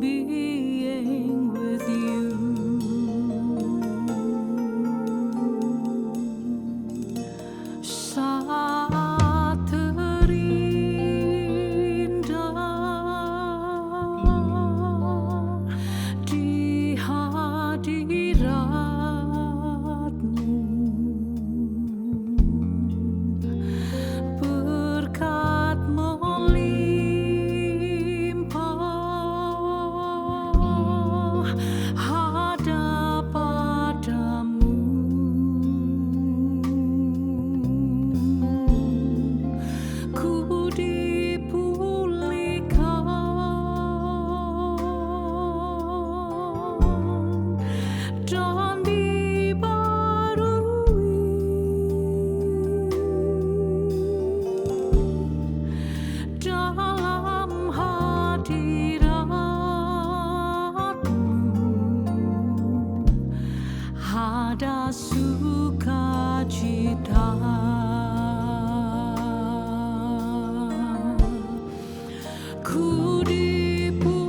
being with you. Saat terindah di hadiratmu, berkat melimpah ada padamu. Ku dipulihkan dan dibarui dalam hadiratmu. Ada sukacita. Ku dipulihkan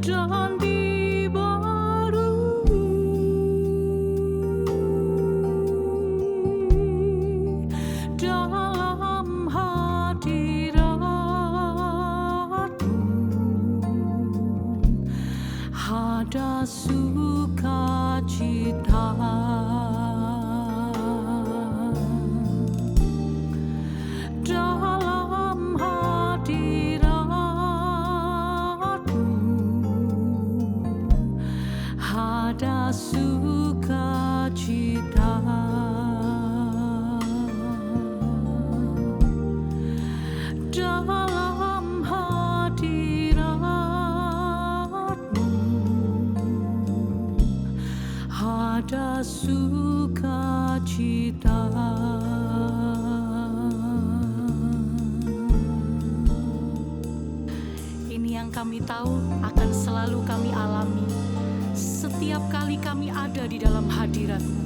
dan dibarui dalam hadiratmu. Ada sukacita. Dalam hadiratmu ada sukacita. Dalam hadiratmu ada sukacita. Ini yang kami tahu akan selalu kami alami setiap kali kami ada di dalam hadirat-Mu.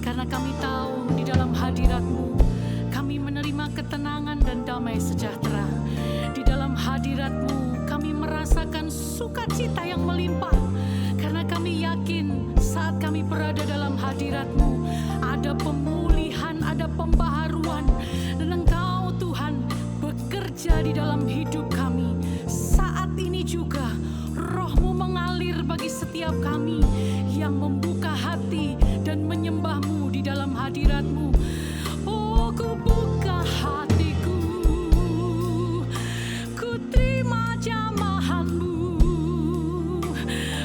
Karena kami tahu di dalam hadirat-Mu kami menerima ketenangan dan damai sejahtera. Di dalam hadirat-Mu kami merasakan sukacita yang melimpah. Karena kami yakin saat kami berada dalam hadirat-Mu ada pemulihan, ada pembaharuan, dan Engkau Tuhan bekerja di dalam hidup kami. Saat ini juga Roh-Mu mengalir bagi setiap kami yang membuka hati dan menyembah-Mu di dalam hadirat-Mu. Oh, ku buka hatiku, ku terima jamahan-Mu,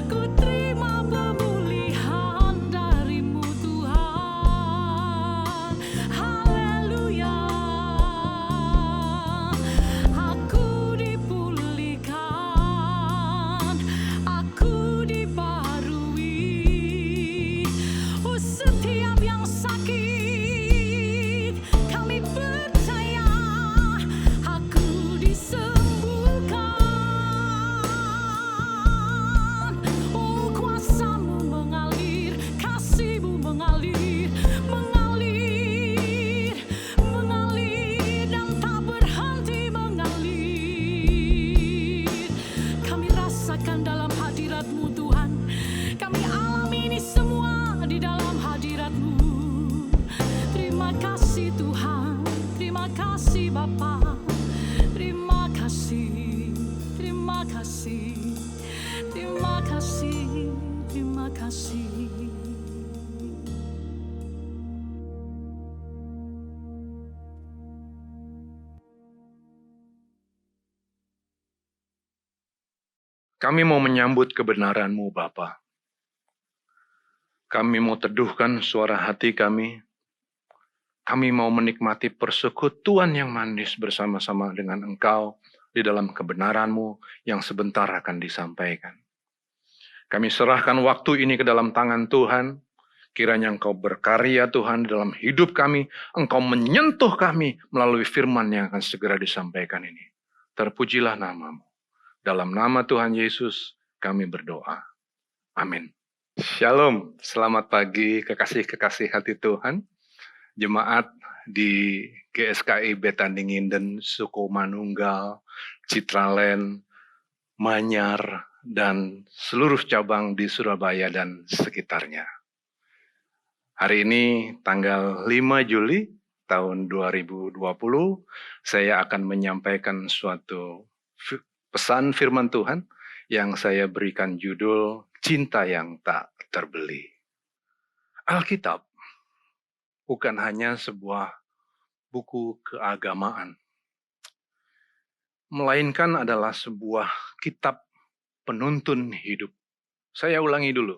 ku terima pemulihan dari-Mu Tuhan. Haleluya. Aku dipulihkan, aku dibarui. Oh, setiap yang sakit kami percaya aku disembuhkan. Oh, kuasa-Mu mengalir, kasih-Mu mengalir, mengalir, mengalir dan tak berhenti mengalir. Kami rasakan dalam hadirat-Mu Tuhan. Kami alami ini semua di dalam hadirat-Mu. Terima kasih Tuhan, terima kasih Bapa, terima kasih, terima kasih, terima kasih, terima kasih. Kami mau menyambut kebenaran-Mu, Bapa. Kami mau teduhkan suara hati kami. Kami mau menikmati persekutuan yang manis bersama-sama dengan Engkau di dalam kebenaran-Mu yang sebentar akan disampaikan. Kami serahkan waktu ini ke dalam tangan Tuhan. Kiranya Engkau berkarya Tuhan di dalam hidup kami. Engkau menyentuh kami melalui firman yang akan segera disampaikan ini. Terpujilah nama-Mu. Dalam nama Tuhan Yesus kami berdoa. Amin. Shalom, selamat pagi kekasih-kekasih hati Tuhan. jemaat di GSKI Betaningindhen, Sukomanunggal, Citraland, Manyar, dan seluruh cabang di Surabaya dan sekitarnya. Hari ini tanggal 5 Juli tahun 2020, saya akan menyampaikan suatu pesan firman Tuhan yang saya berikan judul Cinta yang Tak Terbeli. Alkitab bukan hanya sebuah buku keagamaan, melainkan adalah sebuah kitab penuntun hidup. Saya ulangi dulu,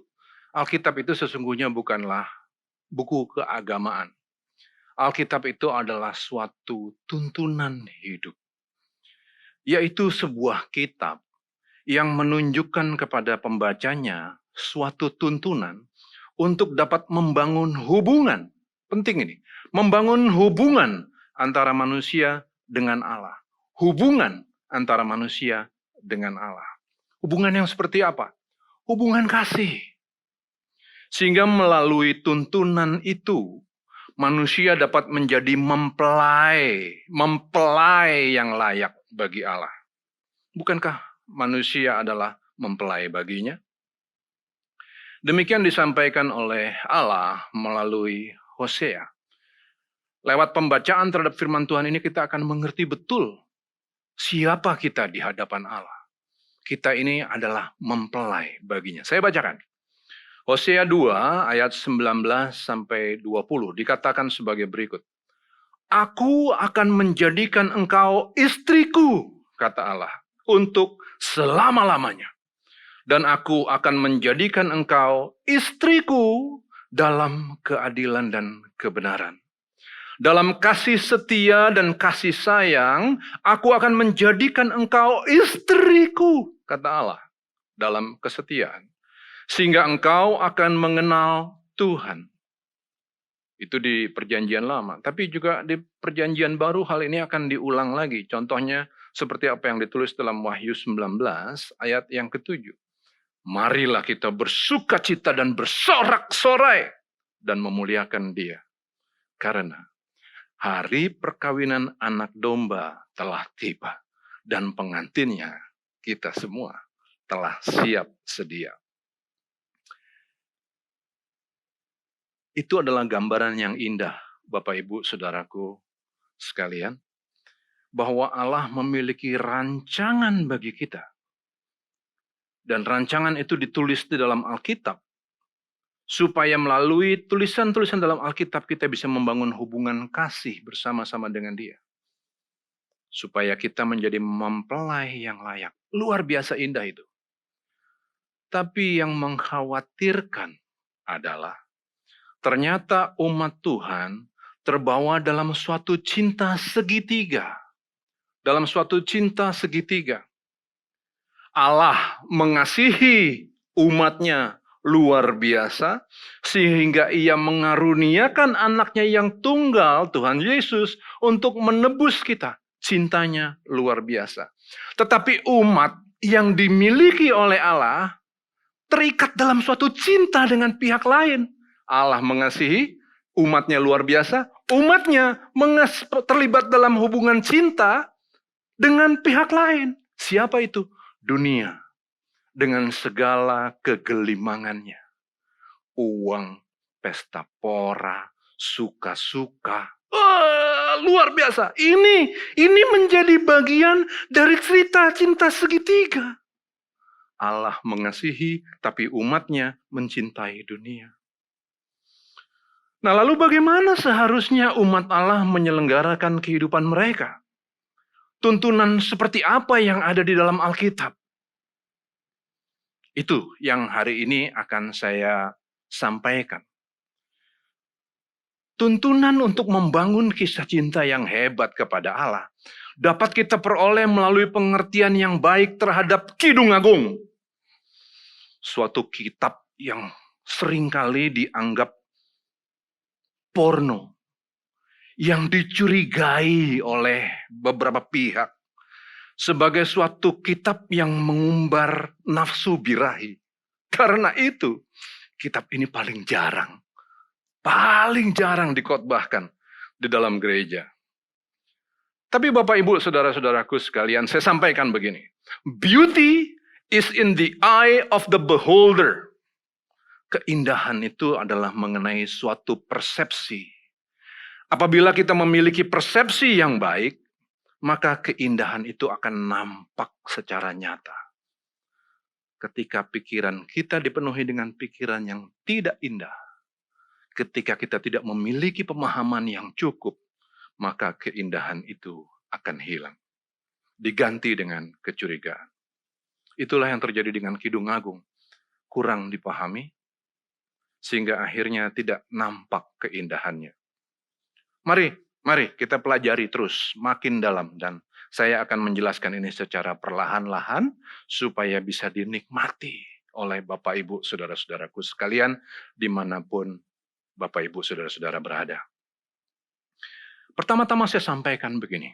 Alkitab itu sesungguhnya bukanlah buku keagamaan. Alkitab itu adalah suatu tuntunan hidup, yaitu sebuah kitab yang menunjukkan kepada pembacanya suatu tuntunan untuk dapat membangun hubungan. Penting ini, membangun hubungan antara manusia dengan Allah. Hubungan antara manusia dengan Allah. Hubungan yang seperti apa? Hubungan kasih. Sehingga melalui tuntunan itu, manusia dapat menjadi mempelai yang layak bagi Allah. Bukankah manusia adalah mempelai baginya? Demikian disampaikan oleh Allah melalui Hosea. Lewat pembacaan terhadap firman Tuhan ini kita akan mengerti betul siapa kita di hadapan Allah. Kita ini adalah mempelai baginya. Saya bacakan. Hosea 2 ayat 19 sampai 20 dikatakan sebagai berikut. Aku akan menjadikan engkau istriku, kata Allah, untuk selama-lamanya. Dan aku akan menjadikan engkau istriku dalam keadilan dan kebenaran. Dalam kasih setia dan kasih sayang, aku akan menjadikan engkau istriku, kata Allah, dalam kesetiaan. Sehingga engkau akan mengenal Tuhan. Itu di perjanjian lama. Tapi juga di perjanjian baru hal ini akan diulang lagi. Contohnya seperti apa yang ditulis dalam Wahyu 19 ayat yang ke-7. Marilah kita bersukacita dan bersorak-sorai dan memuliakan Dia. Karena hari perkawinan anak domba telah tiba dan pengantinnya kita semua telah siap sedia. Itu adalah gambaran yang indah, Bapak Ibu, Saudaraku sekalian, bahwa Allah memiliki rancangan bagi kita. Dan rancangan itu ditulis di dalam Alkitab, supaya melalui tulisan-tulisan dalam Alkitab kita bisa membangun hubungan kasih bersama-sama dengan Dia. Supaya kita menjadi mempelai yang layak. Luar biasa indah itu. Tapi yang mengkhawatirkan adalah ternyata umat Tuhan terbawa dalam suatu cinta segitiga. Dalam suatu cinta segitiga. Allah mengasihi umatnya luar biasa, sehingga Ia mengaruniakan anaknya yang tunggal, Tuhan Yesus, untuk menebus kita. Cintanya luar biasa. Tetapi umat yang dimiliki oleh Allah terikat dalam suatu cinta dengan pihak lain. Allah mengasihi, umatnya luar biasa, umatnya terlibat dalam hubungan cinta dengan pihak lain. Siapa itu? Dunia. Dengan segala kegelimangannya. Uang, pesta pora, suka-suka. Luar biasa. Ini menjadi bagian dari cerita cinta segitiga. Allah mengasihi, tapi umatnya mencintai dunia. Nah, lalu bagaimana seharusnya umat Allah menyelenggarakan kehidupan mereka? Tuntunan seperti apa yang ada di dalam Alkitab? Itu yang hari ini akan saya sampaikan. Tuntunan untuk membangun kisah cinta yang hebat kepada Allah dapat kita peroleh melalui pengertian yang baik terhadap Kidung Agung. Suatu kitab yang seringkali dianggap porno, yang dicurigai oleh beberapa pihak sebagai suatu kitab yang mengumbar nafsu birahi. Karena itu, kitab ini paling jarang paling jarang dikhotbahkan di dalam gereja. Tapi Bapak Ibu, saudara-saudaraku sekalian, saya sampaikan begini. Beauty is in the eye of the beholder. Keindahan itu adalah mengenai suatu persepsi. Apabila kita memiliki persepsi yang baik, maka keindahan itu akan nampak secara nyata. Ketika pikiran kita dipenuhi dengan pikiran yang tidak indah, ketika kita tidak memiliki pemahaman yang cukup, maka keindahan itu akan hilang. Diganti dengan kecurigaan. Itulah yang terjadi dengan Kidung Agung. Kurang dipahami, sehingga akhirnya tidak nampak keindahannya. Mari kita pelajari terus, makin dalam. Dan saya akan menjelaskan ini secara perlahan-lahan, supaya bisa dinikmati oleh Bapak Ibu saudara-saudaraku sekalian, dimanapun Bapak Ibu saudara-saudara berada. Pertama-tama saya sampaikan begini.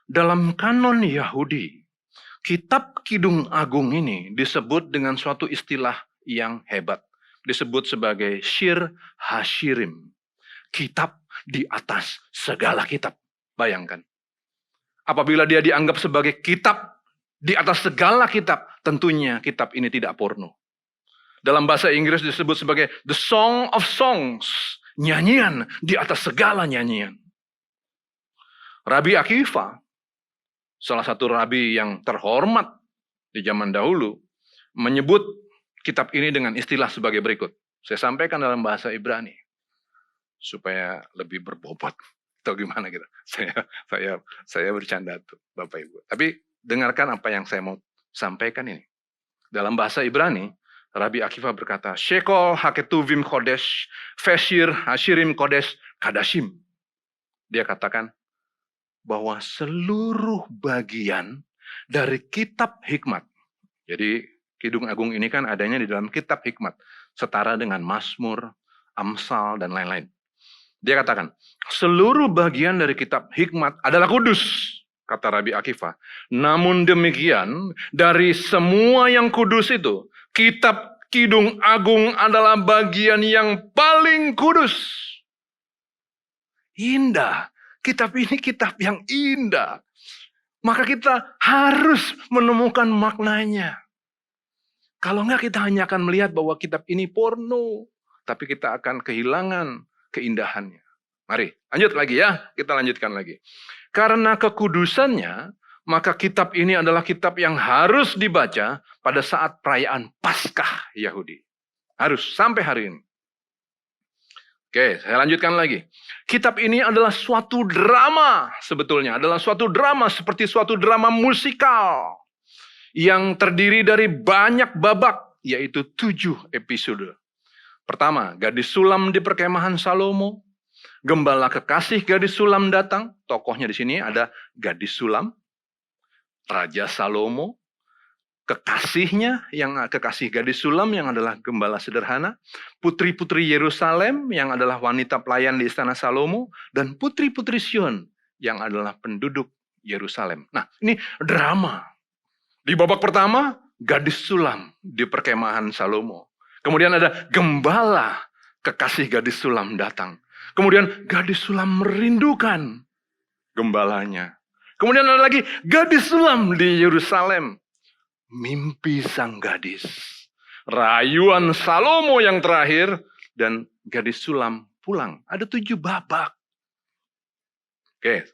Dalam kanon Yahudi, kitab Kidung Agung ini disebut dengan suatu istilah yang hebat. Disebut sebagai Shir Hashirim. Kitab di atas segala kitab. Bayangkan. Apabila dia dianggap sebagai kitab di atas segala kitab, tentunya kitab ini tidak porno. Dalam bahasa Inggris disebut sebagai The Song of Songs. Nyanyian di atas segala nyanyian. Rabi Akiva, salah satu rabi yang terhormat di zaman dahulu, menyebut kitab ini dengan istilah sebagai berikut. Saya sampaikan dalam bahasa Ibrani, supaya lebih berbobot. Atau gimana gitu. Saya bercanda tuh, Bapak Ibu. Tapi dengarkan apa yang saya mau sampaikan ini. Dalam bahasa Ibrani, Rabi Akiva berkata, Shekol haketuvim kodesh, feshir hashirim kodesh kadashim. Dia katakan, bahwa seluruh bagian dari kitab hikmat. Jadi Kidung Agung ini kan adanya di dalam kitab hikmat. Setara dengan Mazmur, Amsal, dan lain-lain. Dia katakan, seluruh bagian dari kitab hikmat adalah kudus, kata Rabi Akiva. Namun demikian, dari semua yang kudus itu, kitab Kidung Agung adalah bagian yang paling kudus. Indah. Kitab ini kitab yang indah. Maka kita harus menemukan maknanya. Kalau enggak kita hanya akan melihat bahwa kitab ini porno. Tapi kita akan kehilangan keindahannya. Mari lanjut lagi ya. Kita lanjutkan lagi. Karena kekudusannya, maka kitab ini adalah kitab yang harus dibaca pada saat perayaan Paskah Yahudi. Harus sampai hari ini. Oke, saya lanjutkan lagi. Kitab ini adalah suatu drama sebetulnya. Adalah suatu drama seperti suatu drama musikal. Yang terdiri dari banyak babak, yaitu 7 episode. Pertama, gadis sulam di perkemahan Salomo. Gembala kekasih gadis sulam datang. Tokohnya di sini ada gadis sulam. Raja Salomo. Kekasihnya, yang kekasih gadis sulam yang adalah gembala sederhana, putri-putri Yerusalem yang adalah wanita pelayan di istana Salomo, dan putri-putri Sion yang adalah penduduk Yerusalem. Nah, ini drama. Di babak pertama, gadis sulam di perkemahan Salomo. Kemudian ada gembala kekasih gadis sulam datang. Kemudian gadis sulam merindukan gembalanya. Kemudian ada lagi gadis sulam di Yerusalem. Mimpi sang gadis, rayuan Salomo yang terakhir, dan gadis sulam pulang. Ada 7 babak. Oke.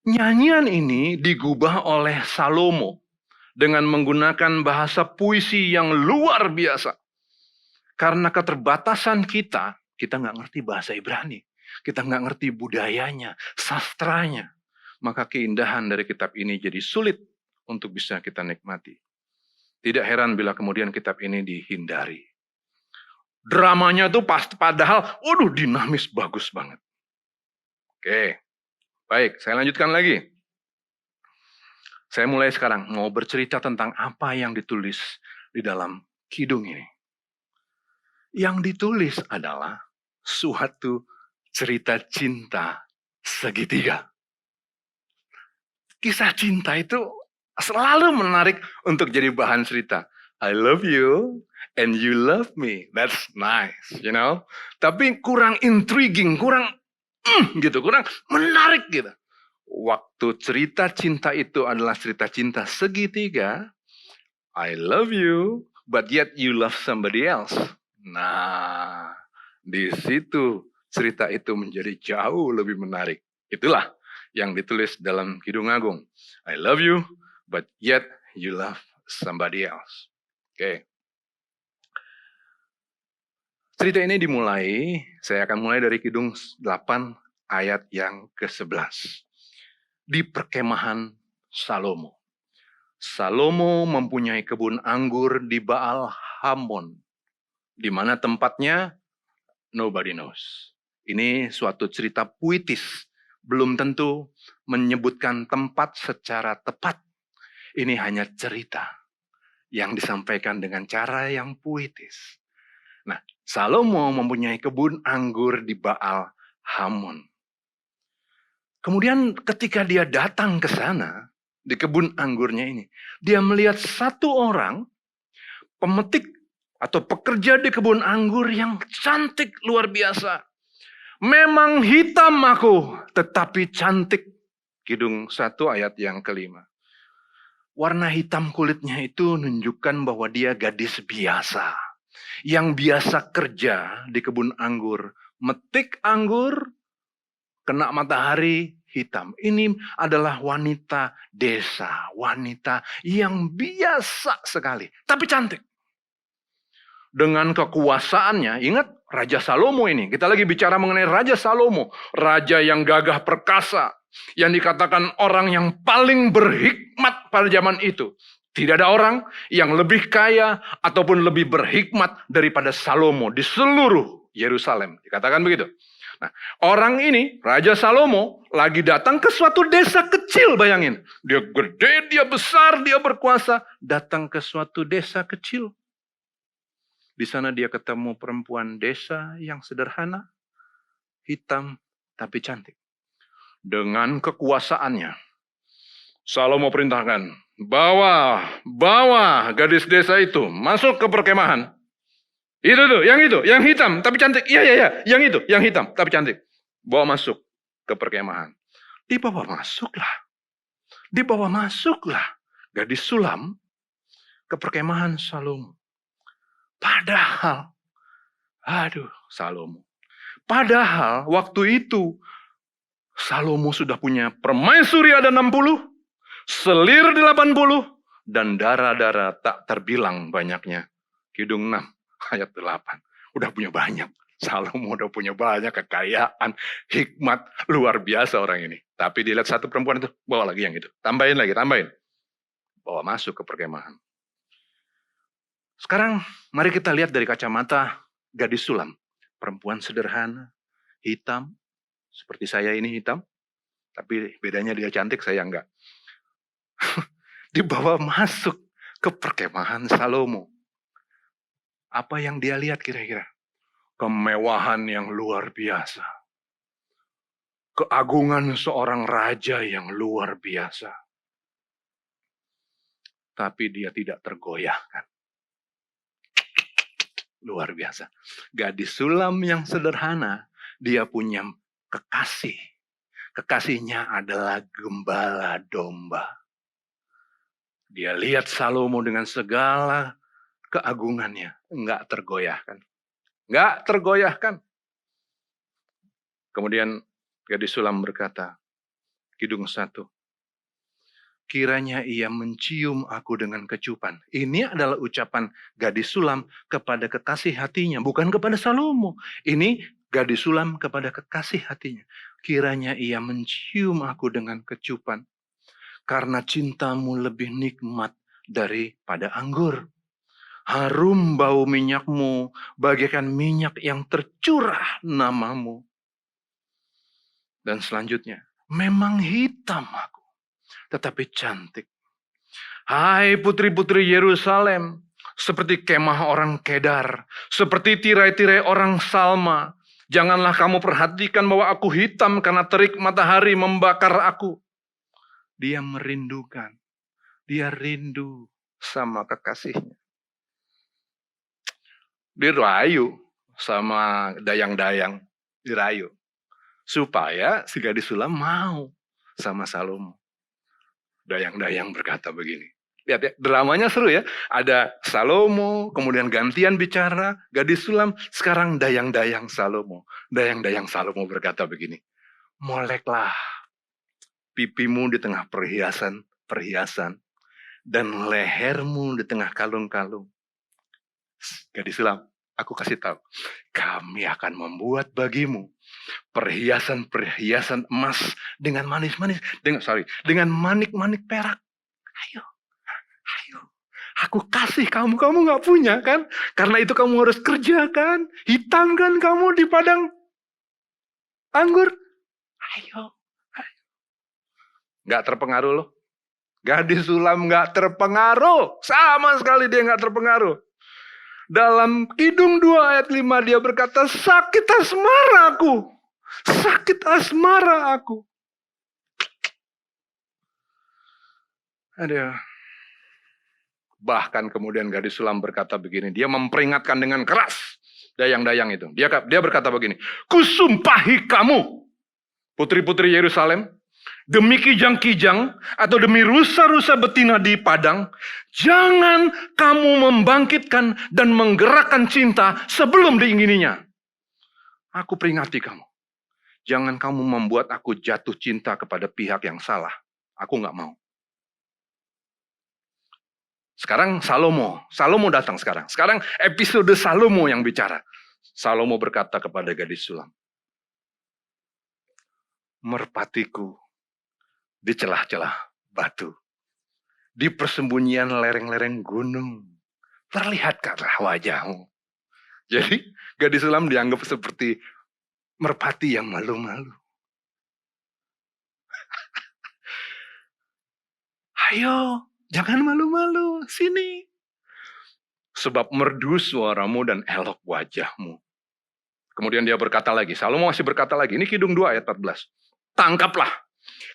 Nyanyian ini digubah oleh Salomo dengan menggunakan bahasa puisi yang luar biasa. Karena keterbatasan kita nggak ngerti bahasa Ibrani. Kita nggak ngerti budayanya, sastranya. Maka keindahan dari kitab ini jadi sulit untuk bisa kita nikmati. Tidak heran bila kemudian kitab ini dihindari. Dramanya tuh padahal, dinamis bagus banget. Oke, baik, saya lanjutkan lagi. Saya mulai sekarang mau bercerita tentang apa yang ditulis di dalam kidung ini. Yang ditulis adalah suatu cerita cinta segitiga. Kisah cinta itu selalu menarik untuk jadi bahan cerita. I love you, And you love me. That's nice, you know. Tapi kurang intriguing, kurang gitu, kurang menarik gitu. Waktu cerita cinta itu adalah cerita cinta segitiga, I love you, but yet you love somebody else. Nah, di situ cerita itu menjadi jauh lebih menarik. Itulah yang ditulis dalam Kidung Agung. I love you, but yet you love somebody else. Oke. Cerita ini dimulai, saya akan mulai dari Kidung 8 ayat yang ke-11. Di perkemahan Salomo. Salomo mempunyai kebun anggur di Baal Hamon. Di mana tempatnya? Nobody knows. Ini suatu cerita puitis. Belum tentu menyebutkan tempat secara tepat. Ini hanya cerita yang disampaikan dengan cara yang puitis. Nah, Salomo mempunyai kebun anggur di Baal Hamon. Kemudian ketika dia datang ke sana, di kebun anggurnya ini, dia melihat satu orang pemetik atau pekerja di kebun anggur yang cantik luar biasa. Memang hitam aku, tetapi cantik. Kidung 1 ayat yang ke-5. Warna hitam kulitnya itu menunjukkan bahwa dia gadis biasa. Yang biasa kerja di kebun anggur. Metik anggur, kena matahari, hitam. Ini adalah wanita desa. Wanita yang biasa sekali. Tapi cantik. Dengan kekuasaannya, ingat Raja Salomo ini. Kita lagi bicara mengenai Raja Salomo. Raja yang gagah perkasa. Yang dikatakan orang yang paling berhikmat pada zaman itu. Tidak ada orang yang lebih kaya ataupun lebih berhikmat daripada Salomo di seluruh Yerusalem. Dikatakan begitu. Nah, orang ini, Raja Salomo, lagi datang ke suatu desa kecil, bayangin. Dia gede, dia besar, dia berkuasa. Datang ke suatu desa kecil. Di sana dia ketemu perempuan desa yang sederhana, hitam, tapi cantik. Dengan kekuasaannya, Salomo perintahkan, bawa gadis desa itu masuk ke perkemahan. Itu tuh, yang hitam, tapi cantik. Iya, yang itu, yang hitam, tapi cantik. Bawa masuk ke perkemahan. Dibawa masuklah gadis sulam ke perkemahan Salomo. Padahal waktu itu Salomo sudah punya permaisuri ada 60, selir di 80, dan darah-darah tak terbilang banyaknya. Kidung 6 ayat 8. Udah punya banyak. Salomo udah punya banyak kekayaan, hikmat, luar biasa orang ini. Tapi dilihat satu perempuan itu, bawa lagi yang itu. Tambahin. Bawa masuk ke perkemahan. Sekarang mari kita lihat dari kacamata gadis sulam. Perempuan sederhana, hitam. Seperti saya ini hitam. Tapi bedanya dia cantik, saya enggak. Dibawa masuk ke perkemahan Salomo. Apa yang dia lihat kira-kira? Kemewahan yang luar biasa. Keagungan seorang raja yang luar biasa. Tapi dia tidak tergoyahkan. Luar biasa. Gadis sulam yang sederhana, dia punya kekasih. Kekasihnya adalah gembala domba. Dia lihat Salomo dengan segala keagungannya. Enggak tergoyahkan. Kemudian gadis sulam berkata, Kidung 1, kiranya ia mencium aku dengan kecupan. Ini adalah ucapan gadis sulam kepada kekasih hatinya. Bukan kepada Salomo. Ini gadis sulam kepada kekasih hatinya. Kiranya ia mencium aku dengan kecupan. Karena cintamu lebih nikmat daripada anggur. Harum bau minyakmu bagaikan minyak yang tercurah namamu. Dan selanjutnya, memang hitam aku, tetapi cantik. Hai putri-putri Yerusalem, seperti kemah orang Kedar, seperti tirai-tirai orang Salma. Janganlah kamu perhatikan bahwa aku hitam karena terik matahari membakar aku. Dia merindukan, dia rindu sama kekasihnya. dirayu sama dayang-dayang, dirayu. Supaya si gadis sulam mau sama Salomo. Dayang-dayang berkata begini. Lihat ya, dramanya seru ya. Ada Salomo, kemudian gantian bicara, gadis sulam, sekarang dayang-dayang Salomo. Dayang-dayang Salomo berkata begini, moleklah pipimu di tengah perhiasan, dan lehermu di tengah kalung-kalung. Gadis sulam, aku kasih tahu, kami akan membuat bagimu perhiasan-perhiasan emas dengan manis-manis, dengan manik-manik perak. Ayo, aku kasih kamu nggak punya kan? Karena itu kamu harus kerja kan? Hitam kan kamu di padang anggur? Ayo. Nggak terpengaruh loh. Gadis sulam nggak terpengaruh. Sama sekali dia nggak terpengaruh. Dalam Kidung 2 ayat 5 dia berkata, sakit asmara aku. Sakit asmara aku. Ada. Bahkan kemudian gadis sulam berkata begini, dia memperingatkan dengan keras dayang-dayang itu. Dia berkata begini, kusumpahi kamu, putri-putri Yerusalem, demi kijang-kijang atau demi rusa-rusa betina di padang, jangan kamu membangkitkan dan menggerakkan cinta sebelum diingininya. Aku peringati kamu, jangan kamu membuat aku jatuh cinta kepada pihak yang salah. Aku nggak mau. Sekarang Salomo datang sekarang. Sekarang episode Salomo yang bicara. Salomo berkata kepada gadis sulam, merpatiku di celah-celah batu, di persembunyian lereng-lereng gunung, terlihatkah wajahmu. Jadi gadis sulam dianggap seperti merpati yang malu-malu. Ayo, jangan malu-malu, sini. Sebab merdu suaramu dan elok wajahmu. Kemudian dia berkata lagi, Salomo masih berkata lagi, ini Kidung 2 ayat 14.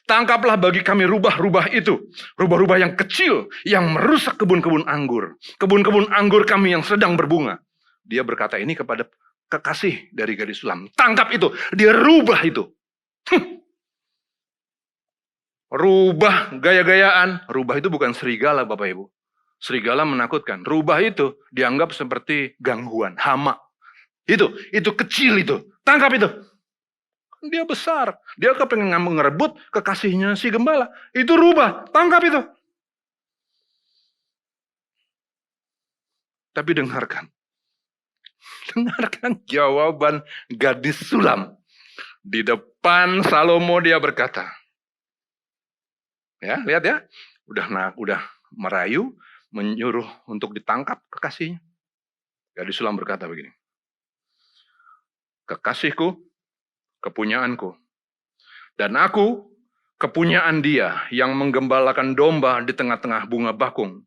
Tangkaplah bagi kami rubah-rubah itu. Rubah-rubah yang kecil, yang merusak kebun-kebun anggur. Kebun-kebun anggur kami yang sedang berbunga. Dia berkata ini kepada kekasih dari gadis sulam. Tangkap itu, dia rubah itu. Rubah gaya-gayaan. Rubah itu bukan serigala Bapak Ibu. Serigala menakutkan. Rubah itu dianggap seperti gangguan, hama. Itu kecil itu. Tangkap itu. Dia besar. Dia kepengen ngerebut kekasihnya si gembala. Itu rubah. Tangkap itu. Tapi dengarkan. Dengarkan jawaban gadis sulam. Di depan Salomo dia berkata. Ya, lihat ya. Udah merayu, menyuruh untuk ditangkap kekasihnya. Gadis sulam berkata begini. Kekasihku, kepunyaanku. Dan aku, kepunyaan dia yang menggembalakan domba di tengah-tengah bunga bakung.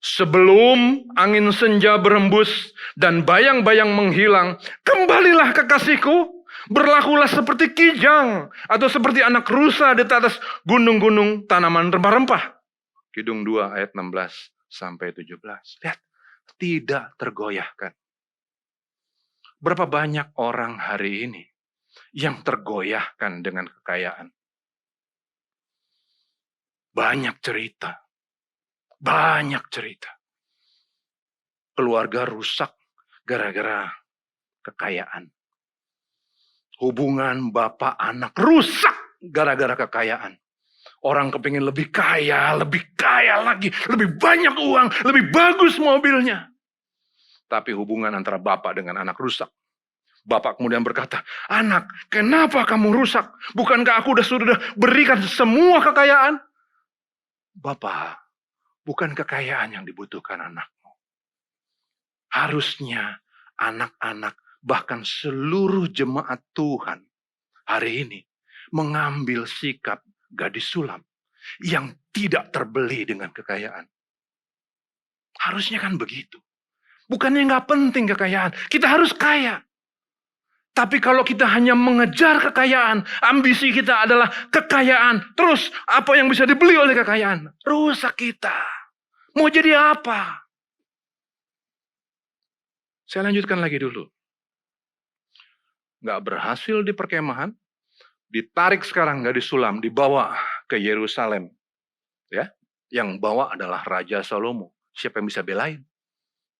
Sebelum angin senja berembus dan bayang-bayang menghilang, kembalilah kekasihku. Berlakulah seperti kijang atau seperti anak rusa di atas gunung-gunung tanaman rempah-rempah. Kidung 2 ayat 16 sampai 17. Lihat, tidak tergoyahkan. Berapa banyak orang hari ini yang tergoyahkan dengan kekayaan? Banyak cerita. Keluarga rusak gara-gara kekayaan. Hubungan bapak anak rusak gara-gara kekayaan. Orang kepingin lebih kaya lagi, lebih banyak uang, lebih bagus mobilnya. Tapi hubungan antara bapak dengan anak rusak. Bapak kemudian berkata, anak, kenapa kamu rusak? Bukankah aku sudah berikan semua kekayaan? Bapak, bukan kekayaan yang dibutuhkan anakmu. Harusnya anak-anak, bahkan seluruh jemaat Tuhan hari ini mengambil sikap gadis sulam yang tidak terbeli dengan kekayaan. Harusnya kan begitu. Bukannya nggak penting kekayaan, kita harus kaya. Tapi kalau kita hanya mengejar kekayaan, ambisi kita adalah kekayaan. Terus apa yang bisa dibeli oleh kekayaan? Rusak kita. Mau jadi apa? Saya lanjutkan lagi dulu. Nggak berhasil di perkemahan, ditarik sekarang gadis sulam, dibawa ke Yerusalem. Ya, yang bawa adalah Raja Salomo. Siapa yang bisa belain?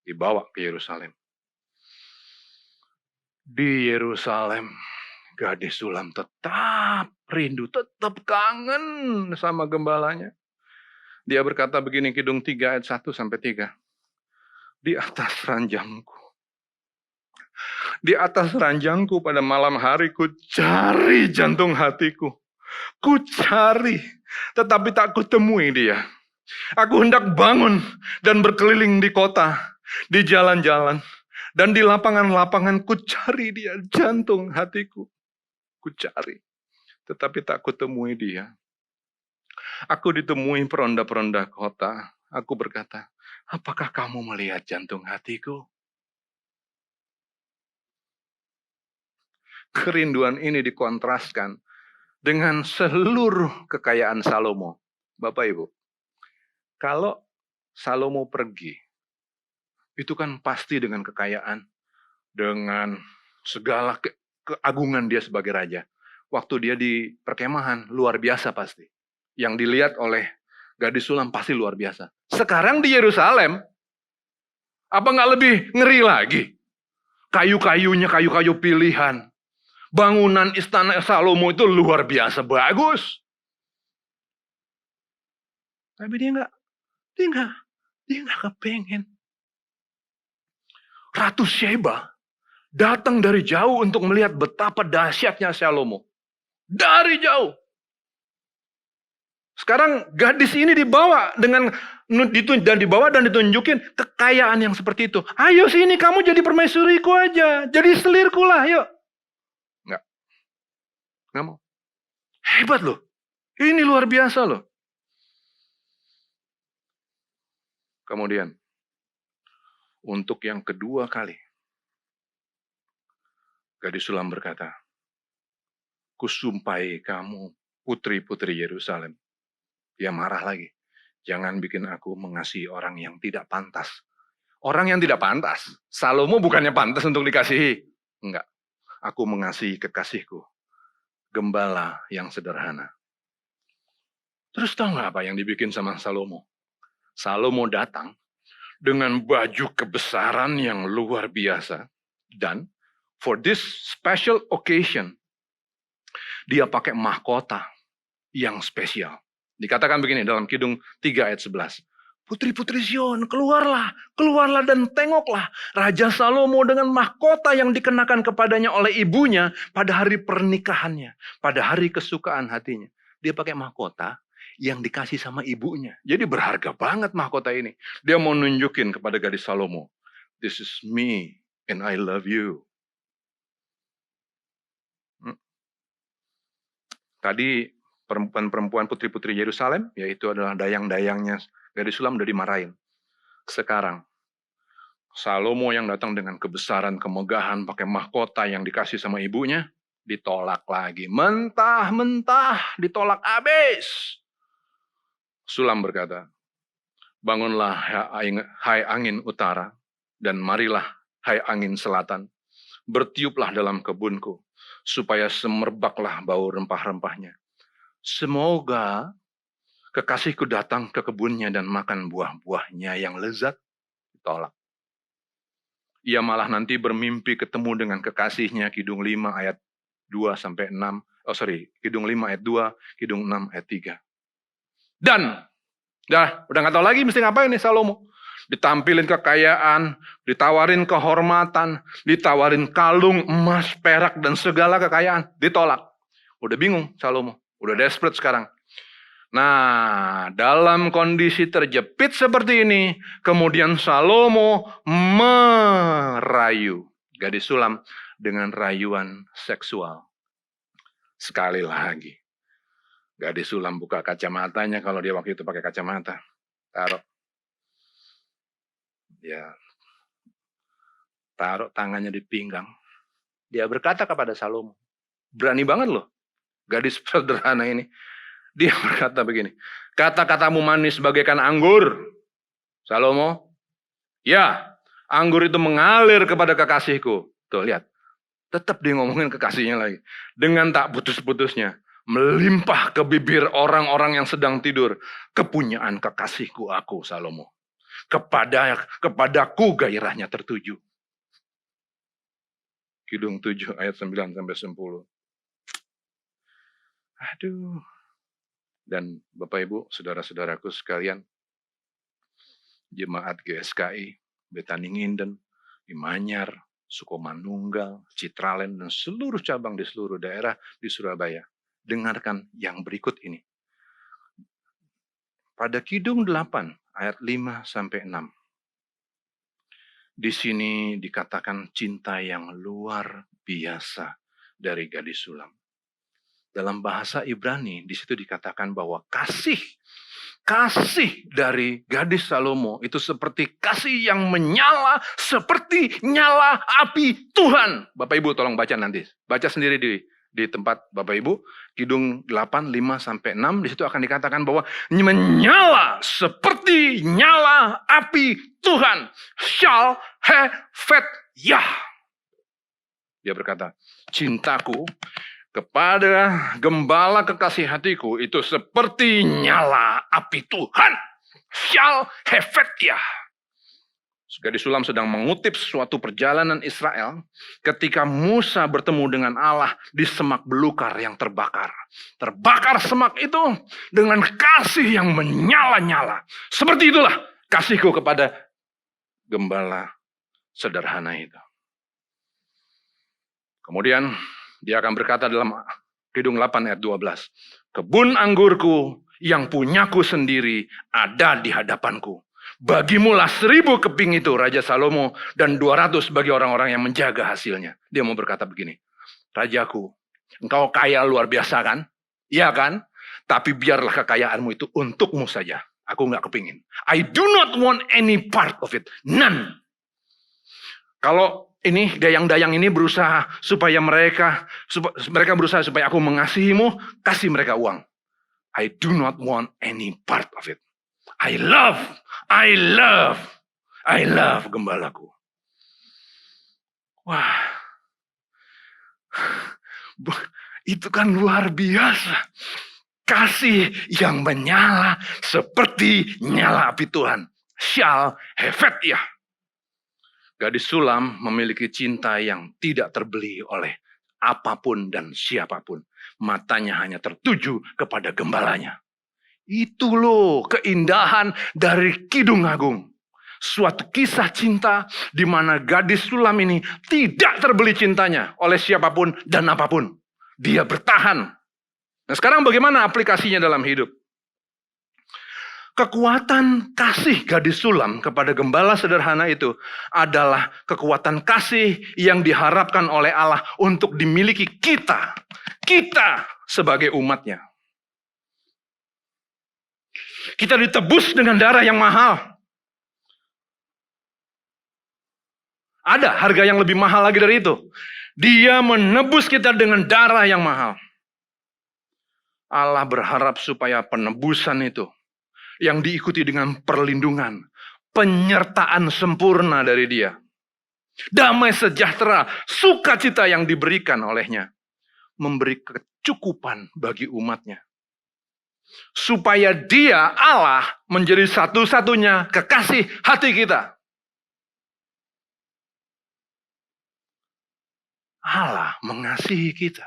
Dibawa ke Yerusalem. Di Yerusalem, gadis sulam tetap rindu, tetap kangen sama gembalanya. Dia berkata begini, Kidung 3 ayat 1 sampai 3. Di atas ranjangku. Di atas ranjangku pada malam hari ku cari jantung hatiku. Ku cari, tetapi tak kutemui dia. Aku hendak bangun dan berkeliling di kota, di jalan-jalan, dan di lapangan-lapangan ku cari dia, jantung hatiku. Ku cari, tetapi tak kutemui dia. Aku ditemui peronda-peronda kota. Aku berkata, apakah kamu melihat jantung hatiku? Kerinduan ini dikontraskan dengan seluruh kekayaan Salomo. Bapak Ibu, kalau Salomo pergi, itu kan pasti dengan kekayaan, dengan segala keagungan dia sebagai raja. Waktu dia di perkemahan, luar biasa pasti. Yang dilihat oleh gadis sulam pasti luar biasa. Sekarang di Yerusalem, apa nggak lebih ngeri lagi? Kayu-kayunya kayu-kayu pilihan. Bangunan istana Salomo itu luar biasa bagus. Tapi dia nggak kepengen. Ratu Sheba datang dari jauh untuk melihat betapa dahsyatnya Salomo. Dari jauh. Sekarang gadis ini dibawa dan ditunjukin kekayaan yang seperti itu. Ayo sini kamu jadi permaisuriku aja, jadi selirku lah, yuk. Nggak mau. Hebat loh. Ini luar biasa loh. Kemudian, untuk yang kedua kali, gadis sulam berkata, kusumpai kamu putri-putri Yerusalem. Dia marah lagi. Jangan bikin aku mengasihi orang yang tidak pantas. Orang yang tidak pantas. Salomo bukannya pantas untuk dikasihi. Enggak. Aku mengasihi kekasihku. Gembala yang sederhana. Terus tahu nggak apa yang dibikin sama Salomo? Salomo datang dengan baju kebesaran yang luar biasa. Dan for this special occasion, dia pakai mahkota yang spesial. Dikatakan begini dalam Kidung 3 ayat 11. Putri-putri Zion, keluarlah dan tengoklah. Raja Salomo dengan mahkota yang dikenakan kepadanya oleh ibunya pada hari pernikahannya. Pada hari kesukaan hatinya. Dia pakai mahkota yang dikasih sama ibunya. Jadi berharga banget mahkota ini. Dia mau nunjukin kepada gadis Salomo. This is me and I love you. Tadi perempuan-perempuan putri-putri Yerusalem, yaitu adalah dayang-dayangnya gadis sulam udah dimarahin. Sekarang, Salomo yang datang dengan kebesaran, kemegahan, pakai mahkota yang dikasih sama ibunya, ditolak lagi. Mentah-mentah, ditolak habis. Sulam berkata, bangunlah hai angin utara, dan marilah hai angin selatan. Bertiuplah dalam kebunku, supaya semerbaklah bau rempah-rempahnya. Semoga kekasihku datang ke kebunnya dan makan buah-buahnya yang lezat. Ditolak. Ia malah nanti bermimpi ketemu dengan kekasihnya, Kidung 5 ayat 2 sampai 6. Kidung 5 ayat 2, Kidung 6 ayat 3. Dan udah nggak tahu lagi mesti ngapain nih Salomo. Ditampilin kekayaan, ditawarin kehormatan, ditawarin kalung, emas, perak, dan segala kekayaan. Ditolak. Udah bingung Salomo. Udah desperate sekarang. Nah, dalam kondisi terjepit seperti ini, kemudian Salomo merayu gadis sulam dengan rayuan seksual. Sekali lagi, gadis sulam buka kacamatanya kalau dia waktu itu pakai kacamata. Taruh tangannya di pinggang. Dia berkata kepada Salomo, berani banget loh, gadis sederhana ini. Dia berkata begini, kata-katamu manis bagaikan anggur, Salomo. Ya, Anggur itu mengalir kepada kekasihku. Tuh lihat, tetap dia ngomongin kekasihnya lagi. Dengan tak putus-putusnya, melimpah ke bibir orang-orang yang sedang tidur. Kepunyaan kekasihku aku, Salomo. Kepadaku gairahnya tertuju. Kidung 7 ayat 9 sampai 10. Aduh. Dan Bapak Ibu, saudara-saudaraku sekalian, jemaat GSKI, Betani Nginden, Imanyar, Sukomanunggal, Citralen, dan seluruh cabang di seluruh daerah di Surabaya. Dengarkan yang berikut ini. Pada Kidung 8 ayat 5 sampai 6. Di sini dikatakan cinta yang luar biasa dari gadis sulam. Dalam bahasa Ibrani di situ dikatakan bahwa kasih dari gadis Salomo itu seperti kasih yang menyala seperti nyala api Tuhan. Bapak Ibu tolong baca nanti. Baca sendiri di tempat Bapak Ibu. Kidung 8, 5 sampai 6 di situ akan dikatakan bahwa menyala seperti nyala api Tuhan. Shall hevet yah. Dia berkata, cintaku kepada gembala kekasih hatiku itu seperti nyala api Tuhan. Shall hevet yah. Gadis sulam sedang mengutip suatu perjalanan Israel ketika Musa bertemu dengan Allah di semak belukar yang terbakar. Terbakar semak itu dengan kasih yang menyala-nyala. Seperti itulah kasihku kepada gembala sederhana itu. Kemudian dia akan berkata dalam Kidung 8 ayat 12. Kebun anggurku yang punyaku sendiri ada di hadapanku. Bagimulah 1000 keping itu Raja Salomo dan 200 bagi orang-orang yang menjaga hasilnya. Dia mau berkata begini. Rajaku, engkau kaya luar biasa kan? Iya kan? Tapi biarlah kekayaanmu itu untukmu saja. Aku nggak kepingin. I do not want any part of it. None. Kalau ini dayang-dayang ini berusaha supaya mereka berusaha supaya aku mengasihimu, kasih mereka uang. I do not want any part of it. I love gembalaku. Wah, itu kan luar biasa. Kasih yang menyala seperti nyala api Tuhan. Shall hevet yah. Gadis sulam memiliki cinta yang tidak terbeli oleh apapun dan siapapun. Matanya hanya tertuju kepada gembalanya. Itu loh keindahan dari Kidung Agung. Suatu kisah cinta di mana gadis sulam ini tidak terbeli cintanya oleh siapapun dan apapun. Dia bertahan. Nah sekarang bagaimana aplikasinya dalam hidup? Kekuatan kasih gadis sulam kepada gembala sederhana itu adalah kekuatan kasih yang diharapkan oleh Allah untuk dimiliki kita sebagai umatnya. Kita ditebus dengan darah yang mahal. Ada harga yang lebih mahal lagi dari itu. Dia menebus kita dengan darah yang mahal. Allah berharap supaya penebusan itu yang diikuti dengan perlindungan, penyertaan sempurna dari Dia. Damai sejahtera, sukacita yang diberikan olehnya. Memberi kecukupan bagi umatnya. Supaya Dia, Allah, menjadi satu-satunya kekasih hati kita. Allah mengasihi kita.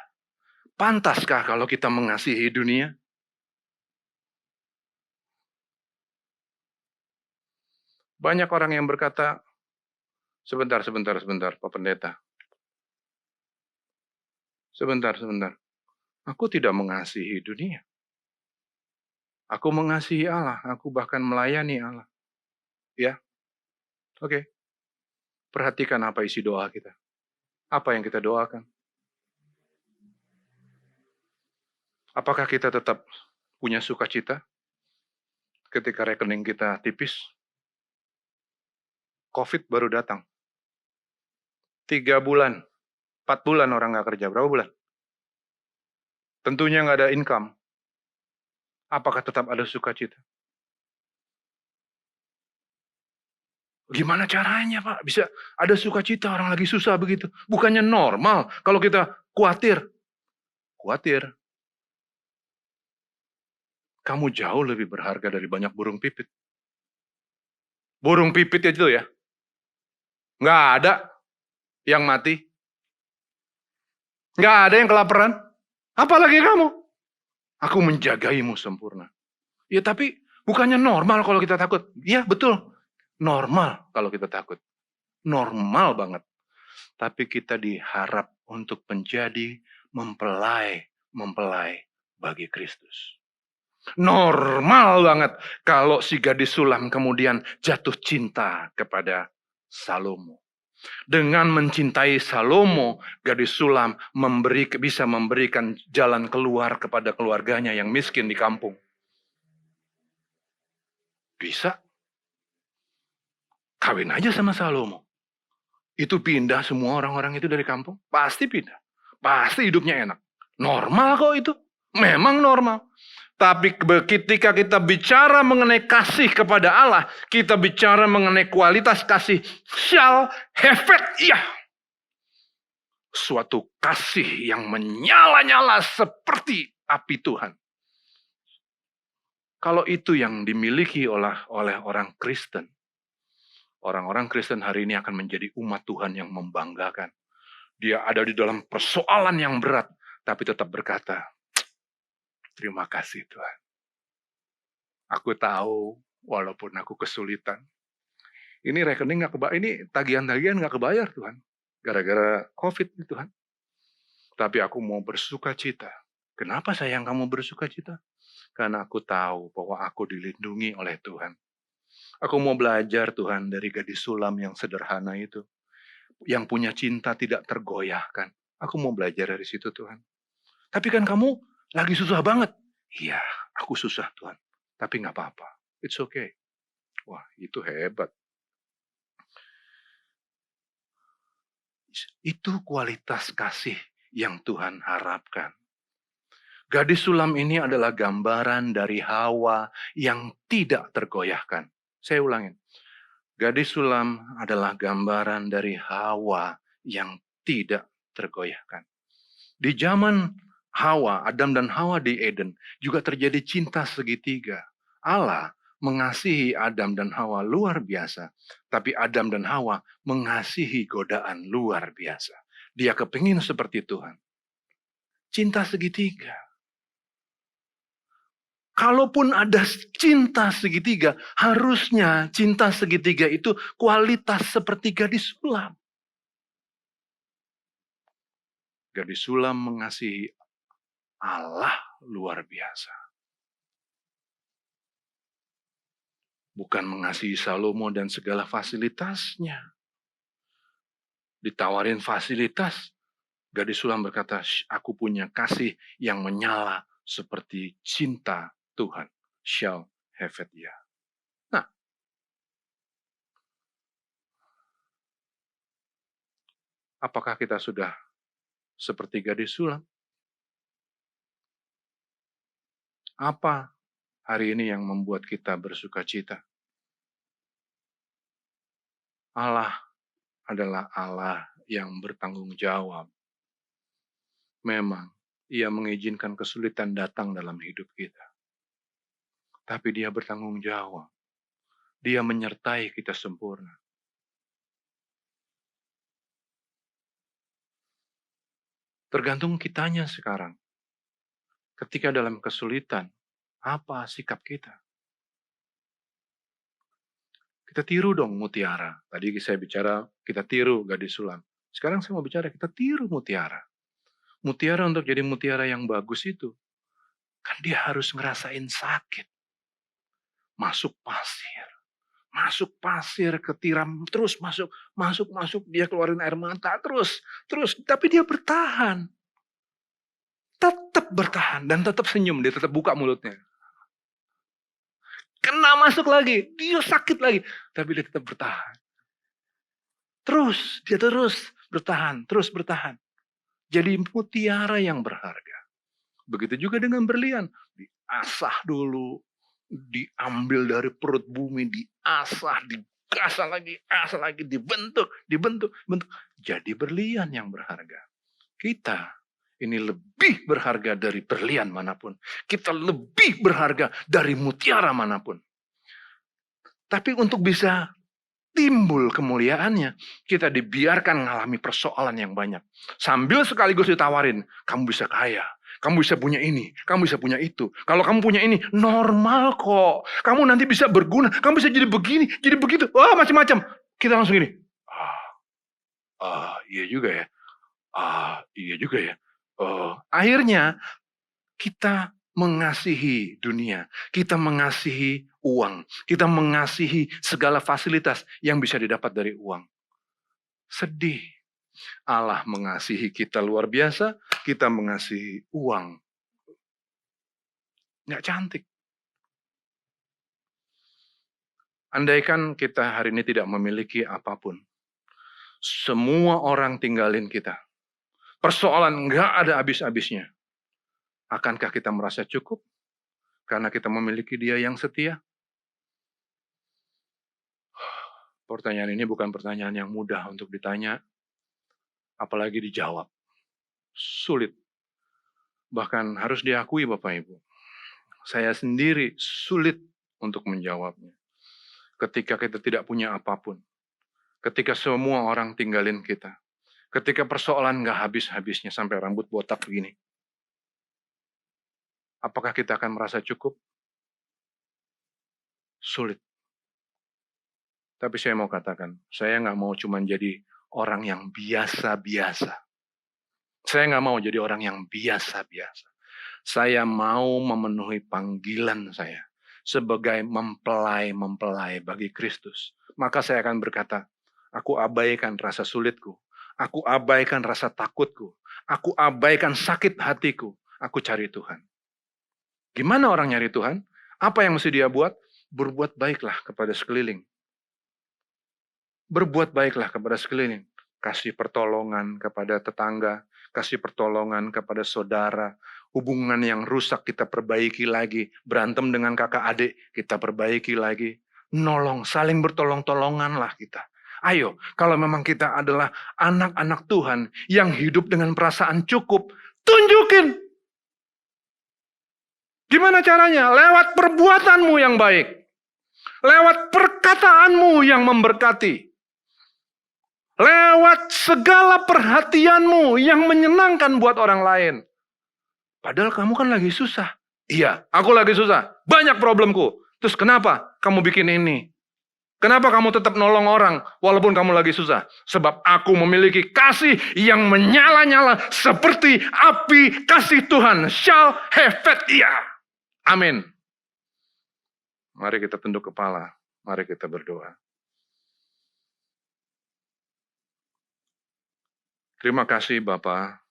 Pantaskah kalau kita mengasihi dunia? Banyak orang yang berkata, sebentar, Pak Pendeta. Sebentar. Aku tidak mengasihi dunia. Aku mengasihi Allah, aku bahkan melayani Allah. Ya, oke. Perhatikan apa isi doa kita. Apa yang kita doakan? Apakah kita tetap punya sukacita ketika rekening kita tipis? COVID baru datang. 3 bulan, 4 bulan orang nggak kerja. Berapa bulan? Tentunya nggak ada income. Apakah tetap ada sukacita? Gimana caranya Pak? Bisa ada sukacita orang lagi susah begitu. Bukannya normal kalau kita khawatir. Khawatir. Kamu jauh lebih berharga dari banyak burung pipit. Burung pipit itu ya. Nggak ada yang mati. Nggak ada yang kelaparan. Apalagi kamu. Aku menjagaimu sempurna. Ya tapi bukannya normal kalau kita takut. Ya betul. Normal kalau kita takut. Normal banget. Tapi kita diharap untuk menjadi mempelai bagi Kristus. Normal banget kalau si gadis sulam kemudian jatuh cinta kepada Salomo. Dengan mencintai Salomo, gadis sulam bisa memberikan jalan keluar kepada keluarganya yang miskin di kampung. Bisa. Kawin aja sama Salomo. Itu pindah semua orang-orang itu dari kampung. Pasti pindah. Pasti hidupnya enak. Normal kok itu. Memang normal. Tapi ketika kita bicara mengenai kasih kepada Allah, kita bicara mengenai kualitas kasih shall hefet, ya. Suatu kasih yang menyala-nyala seperti api Tuhan. Kalau itu yang dimiliki oleh orang Kristen, orang-orang Kristen hari ini akan menjadi umat Tuhan yang membanggakan. Dia ada di dalam persoalan yang berat, tapi tetap berkata, terima kasih Tuhan. Aku tahu walaupun aku kesulitan. Ini rekening nggak kebayar, ini tagihan-tagihan nggak kebayar Tuhan. Gara-gara COVID Tuhan. Tapi aku mau bersuka cita. Kenapa sayang kamu bersuka cita? Karena aku tahu bahwa aku dilindungi oleh Tuhan. Aku mau belajar Tuhan dari gadis sulam yang sederhana itu. Yang punya cinta tidak tergoyahkan. Aku mau belajar dari situ Tuhan. Tapi kan kamu lagi susah banget. Iya, aku susah Tuhan. Tapi nggak apa-apa. It's okay. Wah, itu hebat. Itu kualitas kasih yang Tuhan harapkan. Gadis sulam ini adalah gambaran dari Hawa yang tidak tergoyahkan. Saya ulangin. Gadis sulam adalah gambaran dari Hawa yang tidak tergoyahkan. Di zaman Hawa, Adam dan Hawa di Eden, juga terjadi cinta segitiga. Allah mengasihi Adam dan Hawa luar biasa. Tapi Adam dan Hawa mengasihi godaan luar biasa. Dia kepingin seperti Tuhan. Cinta segitiga. Kalaupun ada cinta segitiga, harusnya cinta segitiga itu kualitas seperti gadis sulam. Gadis sulam mengasihi Allah luar biasa. Bukan mengasihi Salomo dan segala fasilitasnya. Ditawarin fasilitas, gadis sulam berkata, aku punya kasih yang menyala seperti cinta Tuhan. Shall have it, ya. Nah, apakah kita sudah seperti gadis sulam? Apa hari ini yang membuat kita bersuka cita? Allah adalah Allah yang bertanggung jawab. Memang, Ia mengizinkan kesulitan datang dalam hidup kita. Tapi Dia bertanggung jawab. Dia menyertai kita sempurna. Tergantung kitanya sekarang. Ketika dalam kesulitan, apa sikap kita? Kita tiru dong mutiara. Tadi saya bicara, kita tiru gadis sulam. Sekarang saya mau bicara, kita tiru mutiara. Mutiara untuk jadi mutiara yang bagus itu, kan dia harus ngerasain sakit. Masuk pasir, ketiram, terus masuk, dia keluarin air mata, terus, tapi dia bertahan. Tetap bertahan, dan tetap senyum, dia tetap buka mulutnya. Kena masuk lagi, dia sakit lagi, tapi dia tetap bertahan. Dia terus bertahan. Jadi mutiara yang berharga. Begitu juga dengan berlian, diasah dulu, diambil dari perut bumi, diasah, asal lagi, dibentuk. Jadi berlian yang berharga. Kita ini lebih berharga dari berlian manapun. Kita lebih berharga dari mutiara manapun. Tapi untuk bisa timbul kemuliaannya, kita dibiarkan mengalami persoalan yang banyak. Sambil sekaligus ditawarin, kamu bisa kaya, kamu bisa punya ini, kamu bisa punya itu. Kalau kamu punya ini, normal kok. Kamu nanti bisa berguna, kamu bisa jadi begini, jadi begitu. Wah, macam-macam. Kita langsung gini, iya juga ya. Iya juga ya. Akhirnya kita mengasihi dunia, kita mengasihi uang, kita mengasihi segala fasilitas yang bisa didapat dari uang. Sedih. Allah mengasihi kita luar biasa, kita mengasihi uang. Nggak cantik. Andaikan kita hari ini tidak memiliki apapun, semua orang tinggalin kita. Persoalan nggak ada habis-habisnya. Akankah kita merasa cukup? Karena kita memiliki Dia yang setia? Pertanyaan ini bukan pertanyaan yang mudah untuk ditanya, apalagi dijawab. Sulit. Bahkan harus diakui Bapak Ibu. Saya sendiri sulit untuk menjawabnya. Ketika kita tidak punya apapun. Ketika semua orang tinggalin kita. Ketika persoalan nggak habis-habisnya sampai rambut botak begini. Apakah kita akan merasa cukup? Sulit. Tapi saya mau katakan, saya nggak mau cuma jadi orang yang biasa-biasa. Saya nggak mau jadi orang yang biasa-biasa. Saya mau memenuhi panggilan saya sebagai mempelai bagi Kristus. Maka saya akan berkata, aku abaikan rasa sulitku. Aku abaikan rasa takutku. Aku abaikan sakit hatiku. Aku cari Tuhan. Gimana orang nyari Tuhan? Apa yang mesti dia buat? Berbuat baiklah kepada sekeliling. Berbuat baiklah kepada sekeliling. Kasih pertolongan kepada tetangga. Kasih pertolongan kepada saudara. Hubungan yang rusak kita perbaiki lagi. Berantem dengan kakak adik kita perbaiki lagi. Nolong, saling bertolong-tolonganlah kita. Ayo, kalau memang kita adalah anak-anak Tuhan yang hidup dengan perasaan cukup, tunjukin. Gimana caranya? Lewat perbuatanmu yang baik. Lewat perkataanmu yang memberkati. Lewat segala perhatianmu yang menyenangkan buat orang lain. Padahal kamu kan lagi susah. Iya, aku lagi susah. Banyak problemku. Terus kenapa kamu bikin ini? Kenapa kamu tetap nolong orang walaupun kamu lagi susah? Sebab aku memiliki kasih yang menyala-nyala seperti api kasih Tuhan. Shall have it, iya. Amin. Mari kita tunduk kepala. Mari kita berdoa. Terima kasih Bapa.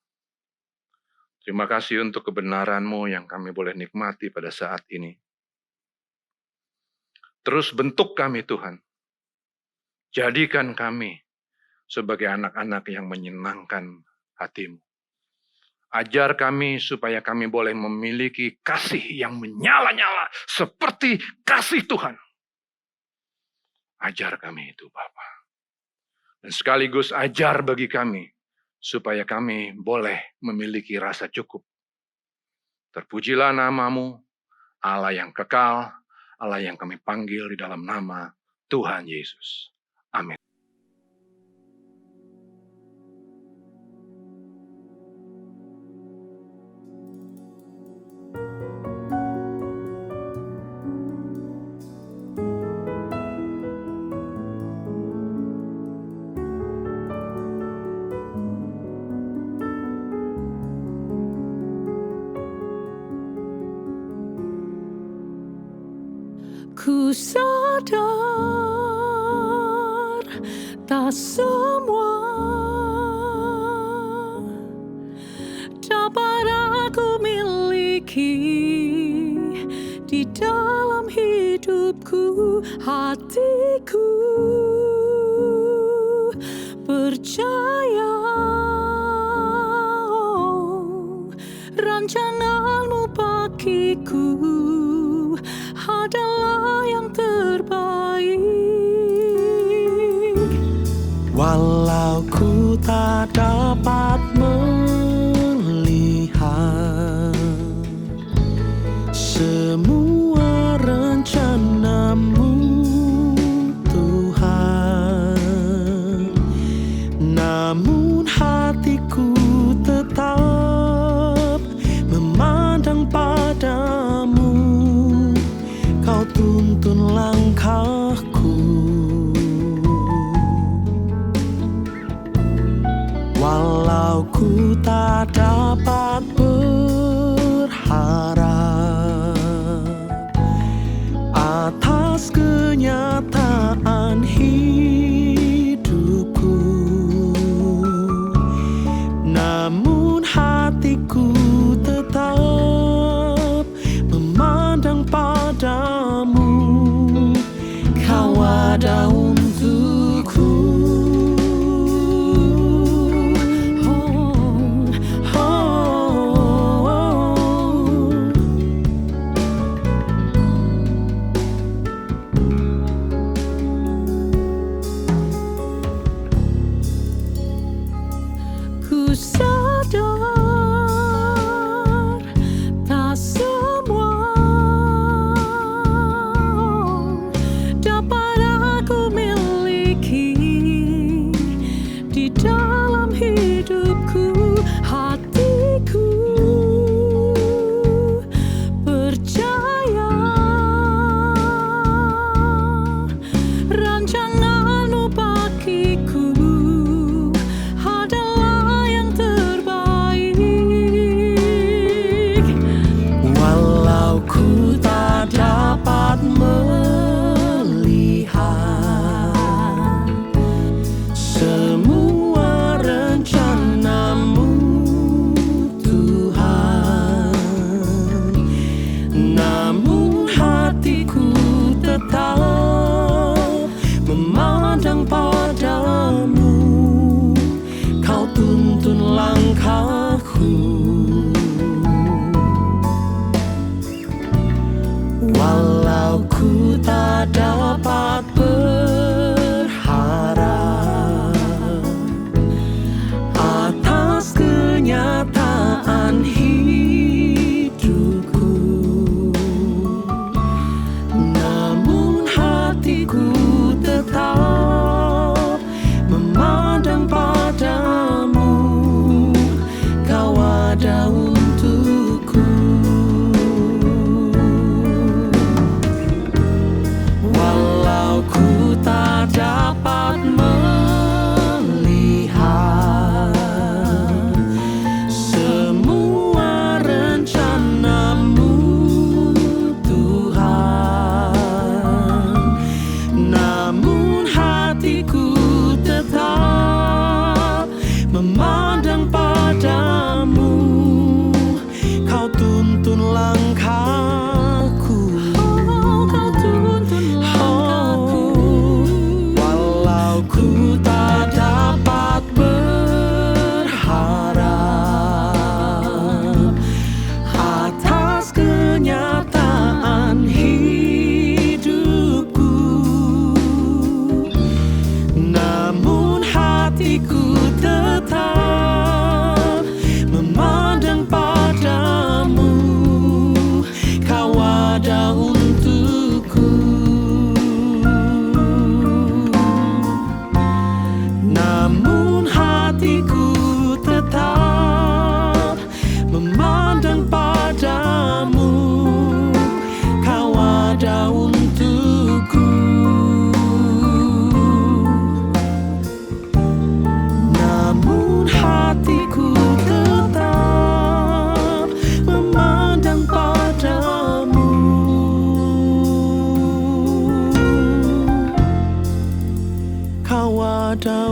Terima kasih untuk kebenaran-Mu yang kami boleh nikmati pada saat ini. Terus bentuk kami Tuhan. Jadikan kami sebagai anak-anak yang menyenangkan hati-Mu. Ajar kami supaya kami boleh memiliki kasih yang menyala-nyala seperti kasih Tuhan. Ajar kami itu Bapa. Dan sekaligus ajar bagi kami supaya kami boleh memiliki rasa cukup. Terpujilah nama-Mu, Allah yang kekal, Allah yang kami panggil di dalam nama Tuhan Yesus. Amin. Ku sadar tak semua dapat aku miliki di dalam hidupku, hatiku percaya rancangan-Mu bagiku adalah yang terbaik. tak dapat melihat semua rencana-Mu, Tuhan. Namun hatiku tetap memandang padamu. Kau tuntun langkahku. Walau ku tak dapat berharap atas kenyataan hidupku, namun hatiku tetap memandang padamu. Kau ada untukku. Ku sadar tak semua dapat aku miliki di dalam hidupku. Hatiku percaya rancangan-Mu bagiku adalah yang terbaik. Walau ku tak dapat melihat semua rencana-Mu, Tuhan, namun hatiku tetap memandang padamu. Kau tuntun langkahku. Walau ku tak dapat berharap atas kenyataan hidupku, namun hatiku tetap memandang padamu. Kau ada untukku. Walau ku tak dapat melihat semua rencana-Mu, Tuhan, namun hatiku tetap memandang padamu. Kau tuntun langkahku. Kau tuntun langkahku. Walau ku tak dapat berharap atas kenyataan hidupku, namun hatiku tetap memandang padamu. Kau ada untukku. Namun hatiku tetap memandang padamu. Kau ada untukku. Namun hatiku tetap memandang padamu. Kau ada